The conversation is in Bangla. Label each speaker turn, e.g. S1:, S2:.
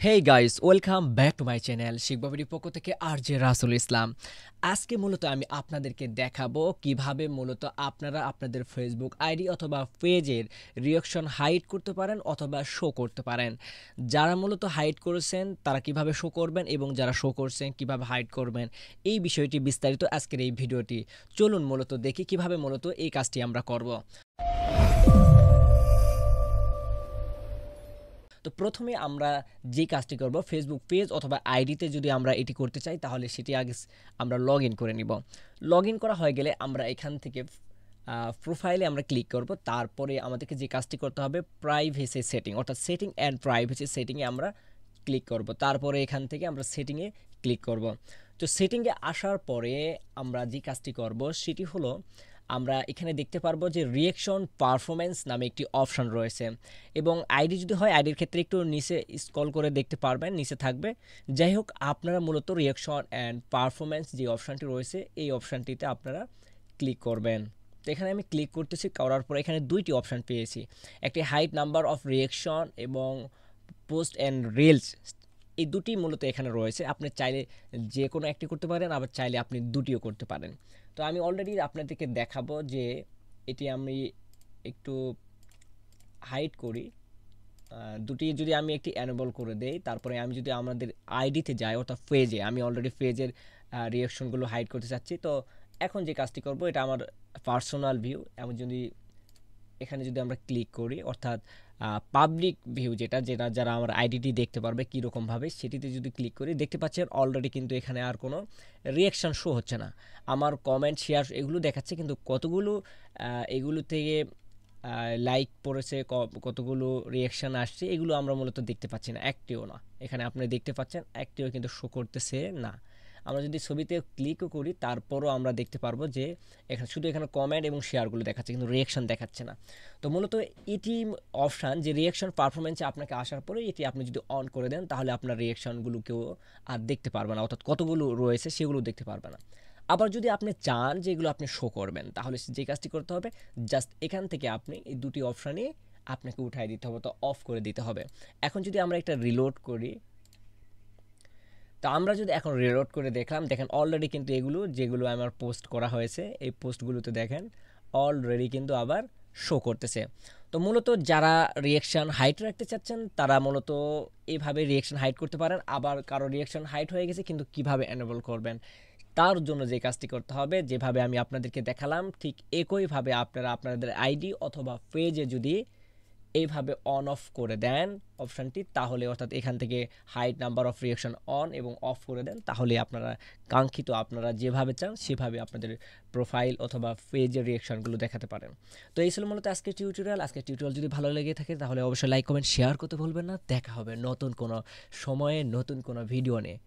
S1: Hey guys, welcome back to my channel শিখবাবির পক্ষ থেকে আরজে রাসুল ইসলাম। আজকে মূলত আমি আপনাদেরকে দেখাবো কিভাবে মূলত আপনারা আপনাদের ফেসবুক আইডি অথবা পেজের রিঅ্যাকশন হাইড করতে পারেন অথবা শো করতে পারেন। যারা মূলত হাইড করেছেন তারা কিভাবে শো করবেন এবং যারা শো করছেন কিভাবে হাইড করবেন, এই বিষয়টি বিস্তারিত আজকের এই ভিডিওটি। চলুন মূলত দেখি কিভাবে মূলত এই কাজটি আমরা করব। তো প্রথমে আমরা যে কাজটি করব, ফেসবুক পেজ অথবা আইডিতে যদি আমরা এটি করতে চাই তাহলে সেটি আগে আমরা লগ ইন করে নিব। লগ ইন করা হয়ে গেলে আমরা এখান থেকে প্রোফাইলে আমরা ক্লিক করব। তারপরে আমাদেরকে যে কাজটি করতে হবে, প্রাইভেসি সেটিং অর্থাৎ সেটিং অ্যান্ড প্রাইভেসি সেটিংয়ে আমরা ক্লিক করব। তারপরে এখান থেকে আমরা সেটিংয়ে ক্লিক করব। তো সেটিংয়ে আসার পরে আমরা যে কাজটি করব সেটি হলো, আমরা এখানে দেখতে পারবো যে রিঅ্যাকশন পারফরমেন্স নামে একটি অপশান রয়েছে এবং আইডি যদি হয় আইডির ক্ষেত্রে একটু নিচে স্ক্রল করে দেখতে পারবেন, নিচে থাকবে। যাই হোক, আপনারা মূলত রিঅ্যাকশন অ্যান্ড পারফরমেন্স যে অপশানটি রয়েছে এই অপশানটিতে আপনারা ক্লিক করবেন। তো এখানে আমি ক্লিক করতেছি, করার পর এখানে দুইটি অপশান পেয়েছি, একটি হাইট নাম্বার অফ রিঅ্যাকশন এবং পোস্ট অ্যান্ড রিলস। এই দুটি মূলত এখানে রয়েছে। আপনি চাইলে যে কোনো একটি করতে পারেন, আবার চাইলে আপনি দুটিও করতে পারেন। তো আমি অলরেডি আপনাদেরকে দেখাবো যে এটি আমি একটু হাইড করি। দুটি যদি আমি একটি অ্যানেবল করে দেই, তারপরে আমি যদি আমাদের আইডিতে যাই অর্থাৎ পেজে, আমি অলরেডি পেজের রিঅ্যাকশনগুলো হাইড করতে চাচ্ছি। তো এখন যে কাজটি করব, এটা আমার পার্সোনাল ভিউ। এমন যদি এখানে যদি আমরা ক্লিক করি, অর্থাৎ পাবলিক ভিউ যেটা যেটা যারা আমার আইডিটি দেখতে পারবে কীরকমভাবে, সেটিতে যদি ক্লিক করি দেখতে পাচ্ছেন অলরেডি কিন্তু এখানে আর কোনো রিঅ্যাকশান শো হচ্ছে না। আমার কমেন্ট শেয়ার এগুলো দেখাচ্ছে, কিন্তু কতগুলো এগুলো থেকে লাইক পড়েছে, কতগুলো রিঅ্যাকশান আসছে, এগুলো আমরা মূলত দেখতে পাচ্ছি না, একটিও না। এখানে আপনি দেখতে পাচ্ছেন একটিও কিন্তু শো করতেছে না। আমরা যদি ছবিতে ক্লিকও করি তারপরও আমরা দেখতে পারবো যে এখানে শুধু এখানে কমেন্ট এবং শেয়ারগুলো দেখাচ্ছে, কিন্তু রিঅ্যাকশন দেখাচ্ছে না। তো মূলত এটি অপশান যে রিঅ্যাকশন পারফরমেন্সে আপনাকে আসার পরে এটি আপনি যদি অন করে দেন তাহলে আপনার রিঅ্যাকশনগুলোকেও আর দেখতে পারবে না, অর্থাৎ কতগুলো রয়েছে সেগুলো দেখতে পারবে না। আবার যদি আপনি চান যে এগুলো আপনি শো করবেন, তাহলে যে কাজটি করতে হবে, জাস্ট এখান থেকে আপনি এই দুটি অপশানে আপনাকে উঠাই দিতে হবে, তো অফ করে দিতে হবে। এখন যদি আমরা একটা রিলোড করি, তো আমরা যদি এখন রিলোড করে দেখলাম, দেখেন অলরেডি কিন্তু এগুলো যেগুলো আমার পোস্ট করা হয়েছে এই পোস্টগুলোতে দেখেন অলরেডি কিন্তু আবার শো করতেছে। তো মূলত যারা রিঅ্যাকশান হাইট রাখতে চাচ্ছেন তারা মূলত এইভাবে রিঅ্যাকশান হাইট করতে পারেন। আবার কারো রিঅ্যাকশান হাইট হয়ে গেছে কিন্তু কিভাবে এনেবল করবেন, তার জন্য যে কাজটি করতে হবে, যেভাবে আমি আপনাদেরকে দেখালাম ঠিক একইভাবে আপনারা আপনাদের আইডি অথবা পেজে যদি এইভাবে অন অফ করে দেন অপশানটি, তাহলে অর্থাৎ এখান থেকে height number of reaction on এবং অফ করে দেন, তাহলে আপনারা কাঙ্ক্ষিত আপনারা যেভাবে চান সেভাবে আপনাদের প্রোফাইল অথবা পেজের রিঅ্যাকশনগুলো দেখাতে পারেন। তো এই ছিল মূলত আজকের টিউটোরিয়াল। আজকের টিউটোরিয়াল যদি ভালো লেগে থাকে তাহলে অবশ্যই লাইক কমেন্ট শেয়ার করতে ভুলবেন না। দেখা হবে নতুন কোনো সময়ে নতুন কোনো ভিডিও নিয়ে।